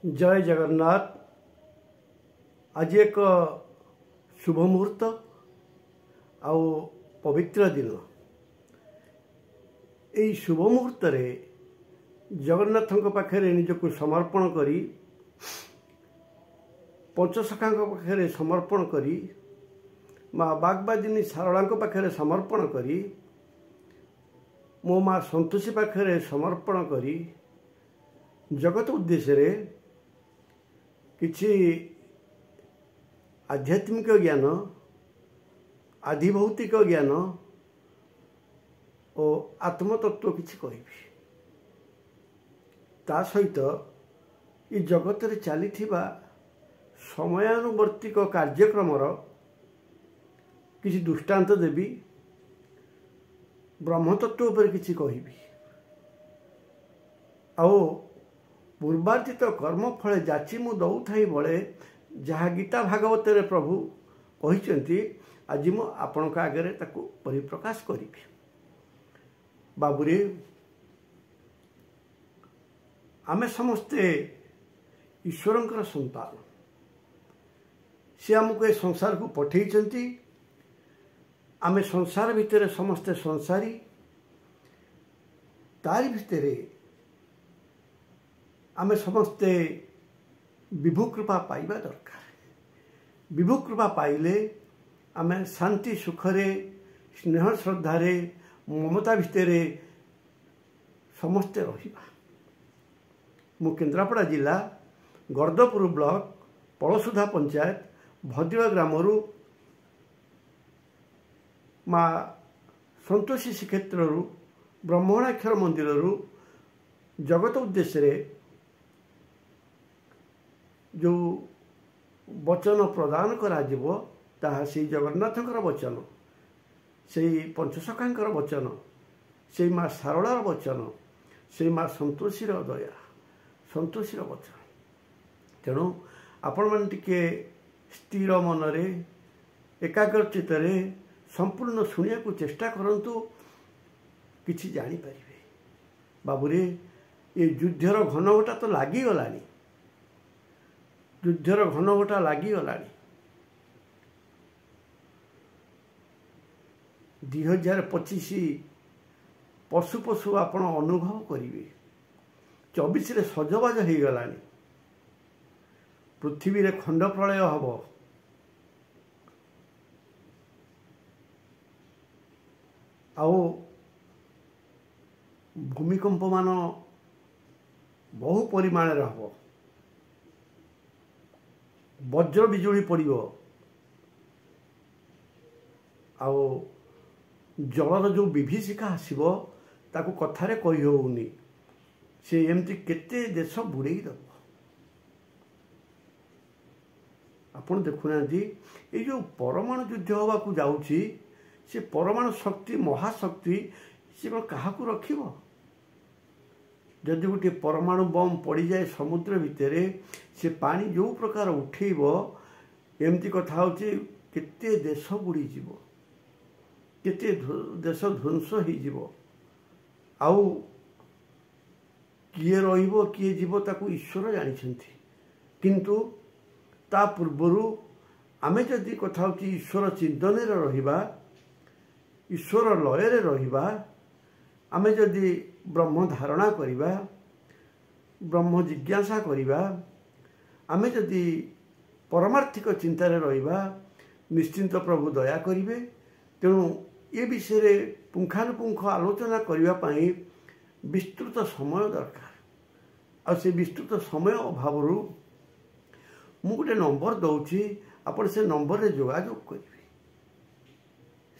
जय जगन्नाथ। आज एक शुभ मुहूर्त आउ पवित्र दिन। यही शुभ मुहूर्त रे जगन्नाथ पाखे निजक समर्पण करी पंचसखा पाखे समर्पण करी माँ बागबादिनी सारला पाखे समर्पण करी मो माँ संतोषी पाखे समर्पण करी जगत उद्देश्य रे किछि आध्यात्मिक ज्ञान आधिभौतिक ज्ञान और आत्मतत्व किछि कहिबी। ता सहित ये जगत रे चलीथिबा समयानुवर्तिक कार्यक्रमर किछि दृष्टांत देवी, ब्रह्मतत्व उपर किछि कहिबी। आओ पूर्वार्जित कर्म फले जाची मु दौथाई बळे जहाँ गीता भागवत रे प्रभु कहिसेंती आज मु आपनका आगे ताकू परिप्रकाश करी। बाबुरे आमे समस्ते ईश्वरंकर संतान। से आमको ये संसार को पठेइचंती। आमे संसार भितर समस्ते संसारी। तारी भितरे आमे समस्ते विभु कृपा पाइबा दरकार। विभु कृपा पाइले आमे शांति सुखरे स्नेह श्रद्धारे ममता भितरे समस्ते रहिबा। मु केन्द्रापड़ा जिला गर्दपुर ब्लॉक पड़सुधा पंचायत भद्र ग्रामरू माँ संतोषी श्रीक्षेत्र ब्रह्मणाक्षर मंदिर जगत उद्देश्य रे जो वचन प्रदान करा जीवो ताहा से जगन्नाथंकर वचन, से पंचसखांकर वचन, से माँ सारलार वचन, से माँ संतोषीर दया संतोषीर वचन। तेणु आपण मन टिके स्थिर मनरे एकाग्रचित संपूर्ण शुणिया को चेष्टा करंतु किछि जानी परिबे। बाबुरे ये युद्धर घनघटा तो लागी गलानी। युद्धर घनघटा लागी गलानी। 2025 पशु पशु आपण अनुभव करिवे। 24 रे सजबाज हो गलानी। पृथ्वी रे खंड प्रलय हब। आओ भूमिकंप मान बहु परिमाण हम। वज्र बिजुली पड़ो। आओ जलर जो विभीषिका आसो ताकू कथारे कही होनी। से एमती केते देश बुड़े दब। आपण देखुना ये जो परमाणु युद्ध हवा को जाउची से परमाणु शक्ति महाशक्ति से क्या रखिब। जदि गोटे परमाणु बम पड़ जाए समुद्र भितर से पानी जो प्रकार उठेब एमती कथा होची केते देश बुड़ी जीव, केते देश ध्वंस हो। आउ किए रहिबो किए जीव ताकू ईश्वर जानिछंती। किंतु ता पूर्वरु आमे जदि कथा होची ईश्वर चिंतन रे रहिबा, ईश्वर लय रे रहिबा, आमे जदि ब्रह्म धारणा करिबा, ब्रह्म जिज्ञासा करिबा, आमे जदि परमार्थिक चिंतार रहिबा, निश्चिंत प्रभु दया करिवे। तेणु ये विषय रे पुंखानुपुंख आलोचना करिबा पई विस्तृत समय दरकार। आ से विस्तृत समय अभावरू मु गोटे नंबर दउछि, आपण से नंबर रे जोगाजोग करिवे।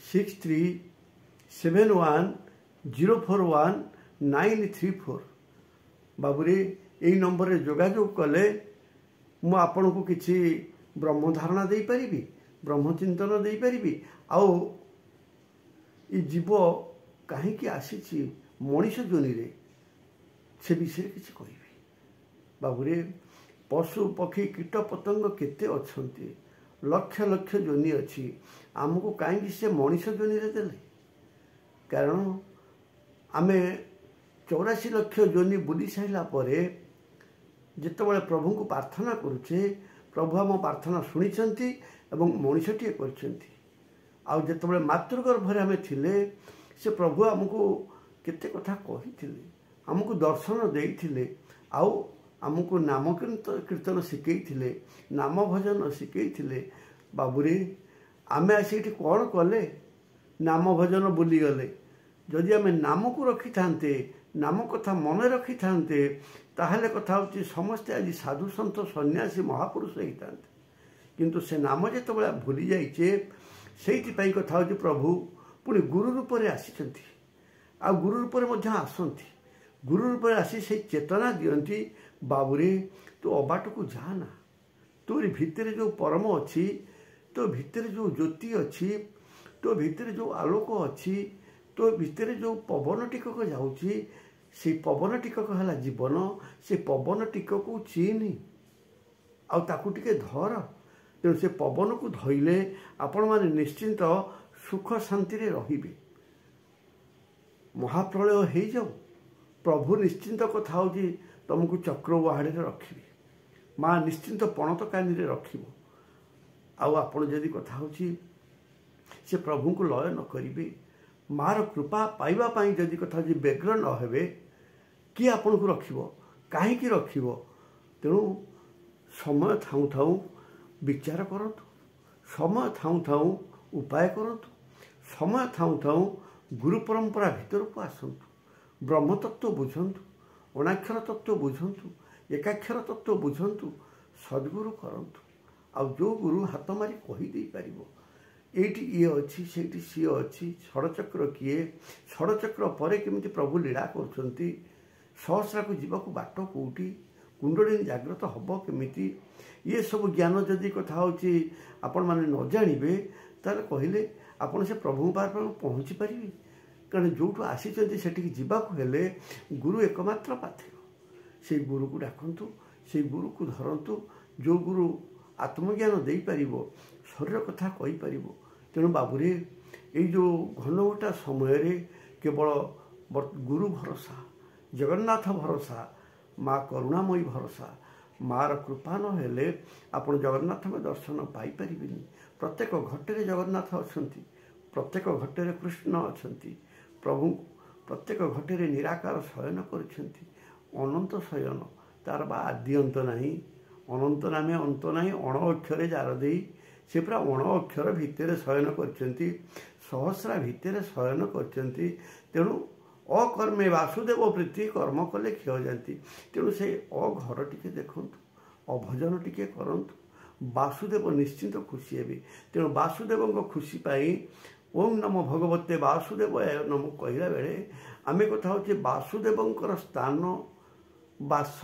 6371041934। बाबुरे यही नंबर रे जोगाजोग कले मु आपन को किछि ब्रह्म धारणा दे परिबी, ब्रह्म चिंतन दे परिबी। आउ ये जीव कहीं आसी मनीष जोनि रे से विषय किछि कहिबी। बाबुरे पशु पक्षी कीट पतंग केते अछंती, लक्ष लक्ष जोनि अच्छी। आमको कहीं से मनीष जोनि रे देले। कारण आमे 84 लक्ष जोनि बुली साइला परे ଯେତେବେଳେ ପ୍ରଭୁଙ୍କୁ ପ୍ରାର୍ଥନା କରୁଛେ ପ୍ରଭୁ ଆମ ପ୍ରାର୍ଥନା ଶୁଣିଛନ୍ତି ଏବଂ ମଣିଷଟିଏ କରିଛନ୍ତି। ଆଉ ଯେତେବେଳେ ମାତୃଗର୍ଭରେ ଆମେ ଥିଲେ ସେ ପ୍ରଭୁ ଆମକୁ କେତେ କଥା କହିଥିଲେ, ଆମକୁ ଦର୍ଶନ ଦେଇଥିଲେ, ଆଉ ଆମକୁ ନାମ କୀର୍ତ୍ତନ ଶିଖେଇଥିଲେ, ନାମ ଭଜନ ଶିଖେଇଥିଲେ। ବାବୁରେ ଆମେ ଆସି ଏଠି କ'ଣ କଲେ? ନାମ ଭଜନ ବୁଲିଗଲେ। ଯଦି ଆମେ ନାମକୁ ରଖିଥାନ୍ତେ, ନାମ କଥା ମନେ ରଖିଥାନ୍ତେ, ତାହେଲେ କଥା ହେଉଛି ସମସ୍ତେ ଆଜି ସାଧୁ ସନ୍ଥ ସନ୍ନ୍ୟାସୀ ମହାପୁରୁଷ ହେଇଥାନ୍ତେ। କିନ୍ତୁ ସେ ନାମ ଯେତେବେଳେ ଭୁଲି ଯାଇଛେ, ସେଇଥିପାଇଁ କଥା ହେଉଛି ପ୍ରଭୁ ପୁଣି ଗୁରୁ ରୂପରେ ଆସିଛନ୍ତି। ଆଉ ଗୁରୁ ରୂପରେ ମଧ୍ୟ ଆସନ୍ତି। ଗୁରୁ ରୂପରେ ଆସି ସେଇ ଚେତନା ଦିଅନ୍ତି, ବାବୁରେ ତୁ ଅବାଟକୁ ଯା ନା, ତୋରି ଭିତରେ ଯେଉଁ ପରମ ଅଛି, ତୋ ଭିତରେ ଯେଉଁ ଜ୍ୟୋତି ଅଛି, ତୋ ଭିତରେ ଯେଉଁ ଆଲୋକ ଅଛି, ତୋ ଭିତରେ ଯେଉଁ ପବନ ଟିକକ ଯାଉଛି, ସେଇ ପବନ ଟିକକ ହେଲା ଜୀବନ। ସେ ପବନ ଟିକକୁ ଚିହ୍ନି ଆଉ ତାକୁ ଟିକେ ଧର। ତେଣୁ ସେ ପବନକୁ ଧଇଲେ ଆପଣମାନେ ନିଶ୍ଚିନ୍ତ ସୁଖ ଶାନ୍ତିରେ ରହିବେ। ମହାପ୍ରଳୟ ହେଇଯାଉ, ପ୍ରଭୁ ନିଶ୍ଚିନ୍ତ କଥା ହେଉଛି ତୁମକୁ ଚକ୍ରବାହାଡ଼ରେ ରଖିବେ, ମା ନିଶ୍ଚିନ୍ତ ପଣତ କାନିରେ ରଖିବ। ଆଉ ଆପଣ ଯଦି କଥା ହେଉଛି ସେ ପ୍ରଭୁଙ୍କୁ ଲୟ ନ କରିବେ, ମାର କୃପା ପାଇବା ପାଇଁ ଯଦି କଥା ହେଉଛି ବ୍ୟଗ୍ର ନ ହେବେ, କିଏ ଆପଣଙ୍କୁ ରଖିବ? କାହିଁକି ରଖିବ? ତେଣୁ ସମୟ ଥାଉଁ ଥାଉଁ ବିଚାର କରନ୍ତୁ, ସମୟ ଥାଉଁ ଥାଉଁ ଉପାୟ କରନ୍ତୁ, ସମୟ ଥାଉଁ ଥାଉଁ ଗୁରୁ ପରମ୍ପରା ଭିତରକୁ ଆସନ୍ତୁ, ବ୍ରହ୍ମତତ୍ତ୍ୱ ବୁଝନ୍ତୁ, ଅଣାକ୍ଷର ତତ୍ତ୍ୱ ବୁଝନ୍ତୁ, ଏକାକ୍ଷର ତତ୍ତ୍ୱ ବୁଝନ୍ତୁ, ସଦ୍ଗୁରୁ କରନ୍ତୁ। ଆଉ ଯେଉଁ ଗୁରୁ ହାତ ମାରି କହିଦେଇପାରିବ ଏଇଠି ଇଏ ଅଛି, ସେଇଠି ସିଏ ଅଛି, ଷଡ଼ଚକ୍ର କିଏ, ଷଡ଼ଚକ୍ର ପରେ କେମିତି ପ୍ରଭୁ ଲୀଳା କରୁଛନ୍ତି, ସହସ୍ରାକୁ ଯିବାକୁ ବାଟ କେଉଁଠି, କୁଣ୍ଡଳିନୀ ଜାଗ୍ରତ ହେବ କେମିତି, ଇଏ ସବୁ ଜ୍ଞାନ ଯଦି କଥା ହେଉଛି ଆପଣମାନେ ନ ଜାଣିବେ, ତାହେଲେ କହିଲେ ଆପଣ ସେ ପ୍ରଭୁଙ୍କ ପାଖରେ ପହଞ୍ଚି ପାରିବେ। କାରଣ ଯେଉଁଠୁ ଆସିଛନ୍ତି ସେଠିକି ଯିବାକୁ ହେଲେ ଗୁରୁ ଏକମାତ୍ର ପାଥେୟ। ସେଇ ଗୁରୁକୁ ଡାକନ୍ତୁ, ସେଇ ଗୁରୁକୁ ଧରନ୍ତୁ, ଯେଉଁ ଗୁରୁ ଆତ୍ମଜ୍ଞାନ ଦେଇପାରିବ, ଶରୀର କଥା କହିପାରିବ। ତେଣୁ ବାବୁରେ ଏଇ ଯେଉଁ ଘନଘଟା ସମୟରେ କେବଳ ଗୁରୁ ଭରସା, ଜଗନ୍ନାଥ ଭରସା, ମା କରୁଣାମୟୀ ଭରସା। ମାର କୃପା ନହେଲେ ଆପଣ ଜଗନ୍ନାଥଙ୍କ ଦର୍ଶନ ପାଇପାରିବେନି। ପ୍ରତ୍ୟେକ ଘଟରେ ଜଗନ୍ନାଥ ଅଛନ୍ତି, ପ୍ରତ୍ୟେକ ଘଟରେ କୃଷ୍ଣ ଅଛନ୍ତି। ପ୍ରଭୁ ପ୍ରତ୍ୟେକ ଘଟରେ ନିରାକାର ଶୟନ କରିଛନ୍ତି, ଅନନ୍ତ ଶୟନ, ତାର ବା ଆଦି ଅନ୍ତ ନାହିଁ। ଅନନ୍ତ ନାମେ ଅନ୍ତ ନାହିଁ, ଅଣ ଅକ୍ଷରେ ଯାର ଦେଇ, ସେ ପୁରା ଅଣ ଅକ୍ଷର ଭିତରେ ଶୟନ କରିଛନ୍ତି, ସହସ୍ରା ଭିତରେ ଶୟନ କରିଛନ୍ତି। ତେଣୁ ଅକର୍ମେ ବାସୁଦେବ ପ୍ରୀତି, କର୍ମ କଲେ କ୍ଷୟ ଯାଆନ୍ତି। ତେଣୁ ସେ ଅଘର ଟିକେ ଦେଖନ୍ତୁ, ଅଭଜନ ଟିକେ କରନ୍ତୁ, ବାସୁଦେବ ନିଶ୍ଚିନ୍ତ ଖୁସି ହେବେ। ତେଣୁ ବାସୁଦେବଙ୍କ ଖୁସି ପାଇଁ ଓମ୍ ନମୋ ଭଗବତେ ବାସୁଦେବାୟ ନମଃ କହିଲା ବେଳେ ଆମେ କଥା ହେଉଛି ବାସୁଦେବଙ୍କର ସ୍ଥାନ, ବାସ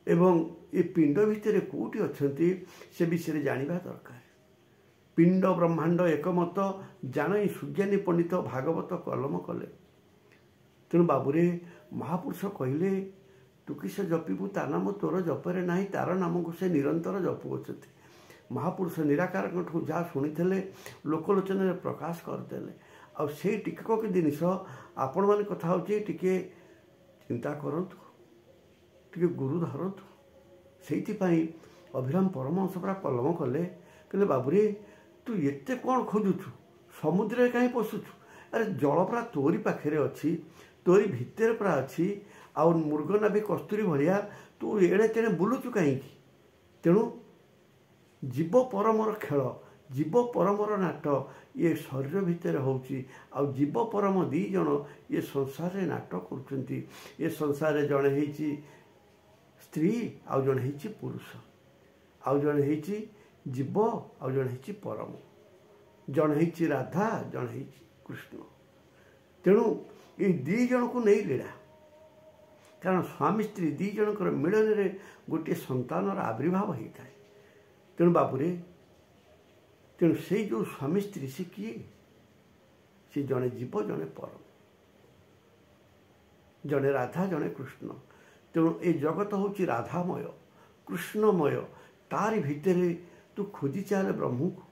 ଏବଂ ଏ ପିଣ୍ଡ ଭିତରେ କେଉଁଠି ଅଛନ୍ତି ସେ ବିଷୟରେ ଜାଣିବା ଦରକାର। ପିଣ୍ଡ ବ୍ରହ୍ମାଣ୍ଡ ଏକମତ, ଜାଣଇ ସୁଜ୍ଞାନୀ ପଣ୍ଡିତ ଭାଗବତ କଲମ କଲେ। ତେଣୁ ବାବୁରେ ମହାପୁରୁଷ କହିଲେ ତୁ କିସ ଜପିବୁ, ତା ନାମ ତୋର ଜପରେ ନାହିଁ, ତାର ନାମକୁ ସେ ନିରନ୍ତର ଜପୁଅଛନ୍ତି। ମହାପୁରୁଷ ନିରାକାରଙ୍କଠୁ ଯାହା ଶୁଣିଥିଲେ ଲୋକଲୋଚନରେ ପ୍ରକାଶ କରିଦେଲେ। ଆଉ ସେଇ ଟିକକ ଜିନିଷ ଆପଣମାନେ କଥା ହେଉଛି ଟିକେ ଚିନ୍ତା କରନ୍ତୁ, ଟିକେ ଗୁରୁ ଧରନ୍ତୁ। ସେଇଥିପାଇଁ ଅଭିରାମ ପରମହଂସ ପରା କଲମ କଲେ, କହିଲେ ବାବୁରେ ତୁ ଏତେ କ'ଣ ଖୋଜୁଛୁ, ସମୁଦ୍ରରେ କାହିଁ ପଶୁଛୁ? ଆରେ ଜଳ ପରା ତୋରି ପାଖରେ ଅଛି, ତୋରି ଭିତରେ ପରା ଅଛି। ଆଉ ମୃଗନାଭି କସ୍ତୁରୀ ଭଳିଆ ତୁ ଏଣେ ତେଣେ ବୁଲୁଛୁ କାହିଁକି? ତେଣୁ ଜୀବ ପରମର ଖେଳ, ଜୀବ ପରମର ନାଟ ଇଏ ଶରୀର ଭିତରେ ହେଉଛି। ଆଉ ଜୀବ ପରମ ଦୁଇ ଜଣ ଇଏ ସଂସାରରେ ନାଟ କରୁଛନ୍ତି। ଏ ସଂସାରରେ ଜଣେ ହେଇଛି ସ୍ତ୍ରୀ, ଆଉ ଜଣେ ହେଇଛି ପୁରୁଷ, ଆଉ ଜଣେ ହେଇଛି ଜୀବ, ଆଉ ଜଣେ ହେଇଛି ପରମ, ଜଣେ ହେଇଛି ରାଧା, ଜଣେ ହେଇଛି କୃଷ୍ଣ। ତେଣୁ ଏଇ ଦୁଇ ଜଣକୁ ନେଇ ଲୀଳା। କାରଣ ସ୍ୱାମୀ ସ୍ତ୍ରୀ ଦୁଇ ଜଣଙ୍କର ମିଳନରେ ଗୋଟିଏ ସନ୍ତାନର ଆବିର୍ଭାବ ହେଇଥାଏ। ତେଣୁ ବାବୁରେ, ତେଣୁ ସେଇ ଯେଉଁ ସ୍ୱାମୀ ସ୍ତ୍ରୀ ସେ କିଏ? ସେ ଜଣେ ଜୀବ, ଜଣେ ପରମ, ଜଣେ ରାଧା, ଜଣେ କୃଷ୍ଣ। ତେଣୁ ଏ ଜଗତ ହେଉଛି ରାଧାମୟ, କୃଷ୍ଣମୟ। ତାରି ଭିତରେ ତୁ ଖୋଜି ଚାଲେ ବ୍ରହ୍ମକୁ।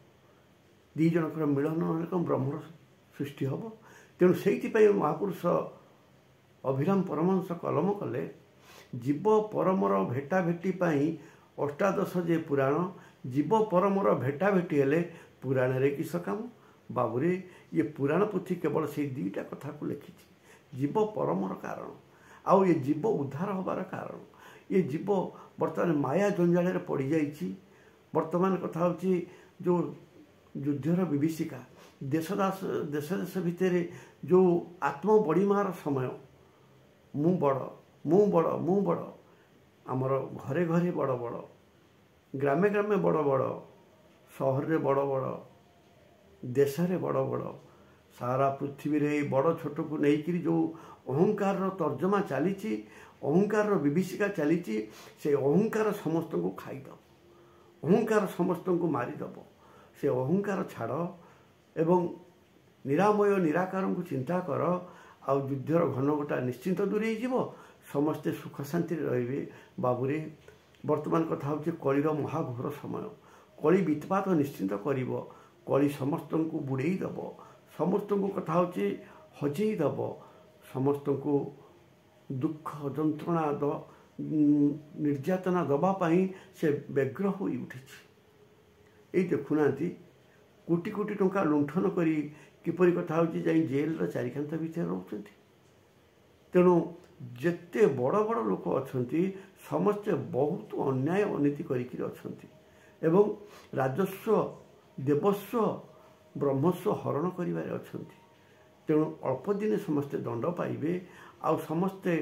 ଦୁଇ ଜଣଙ୍କର ମିଳନ କ'ଣ ବ୍ରହ୍ମର ସୃଷ୍ଟି ହେବ? ତେଣୁ ସେଇଥିପାଇଁ ମହାପୁରୁଷ ଅଭିରାମ ପରମହଂସ କଲମ କଲେ जीव परमर भेटाभेटी अष्टादश जे पुराण जीव परमर भेटाभेटी हेले पुराण रे किस काम बाबूरे ये पुराण पुथी केवल से दुईटा कथा को लिखी जीव परमर कारण आउ ये जीव उद्धार होबार कारण ये जीव बर्तमान माया जंजाल पड़ जाइए बर्तमान कथा हूँ जो युद्धर विभीषिका देश देश भितर जो आत्म बड़ीमार समय मु बड़ आमर घरे घरे बड़ बड़ ग्रामे ग्रामे बड़ बड़ सहर रे बड़ बड़ देश रे बड़ बड़ सारा पृथ्वी रे बड़ छोट को लेकिन जो अहंकार तर्जमा चली अहंकार विभीषिका चली से अहंकार समस्त को खाईद अहंकार समस्त को मारिदेव से अहंकार छाड़ एवं निरामय निराकार को चिंता कर आउ युद्धर घनघटा निश्चिंत दूरे जीव समस्ते सुख शांति रे बाबूरे वर्तमान कथा हूँ कलिर महाघोर समय कली वित्पात निश्चिंत कर कली समस्त को बुड़े दब समस्त को कथा हूँ हजेदब समस्त को दुख जंत्रणा निर्यातना दवापाई से व्यग्र हो उठी ये देखुना कोटी कोटी टंका लुंठन करी किपरि कथा हूँ जाई जेल चारिकांत भितर रोचंती तेणु जेते बड़ बड़ लोक अच्छा समस्ते बहुत अन्याय अनीति करिकिरि अछंती एवं राजस्व देवस्व ब्रह्मस्व हरण करिबारे अछंती तेणु अल्प दिन समस्ते दंड पाइबे आउ समस्ते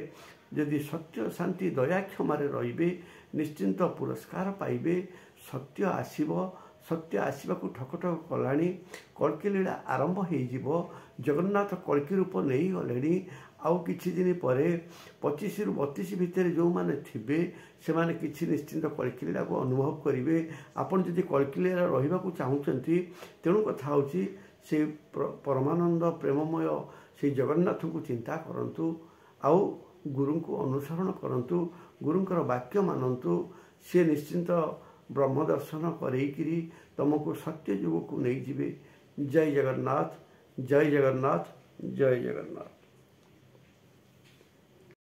यदि सत्य शांति दया क्षमारे रहिबे निश्चिंत पुरस्कार पाइबे सत्य आसीबो सत्य आसवाक ठक ठक कलानी कल्की लीला आरंभ हो जगन्नाथ कल्की रूप नहीं गले आउ किछि दिन पर 25 रु 32 भितर जो माने थिबे से माने किछि निश्चिंत कल्की लीला को अनुभव करेंगे आपन जदि कल्की लीला रहिबा को चाहूचंती तेणु कथा होची से परमानंद प्रेममय से जगन्नाथ को चिंता करंतु आउ गुरु को अनुसरण करंतु गुरुंकर वाक्य मानंतु से निश्चिंत ब्रह्म दर्शन करेकिरी तुमको सत्य युग को नहीं जीवे। जय जगन्नाथ जय जगन्नाथ जय जगन्नाथ।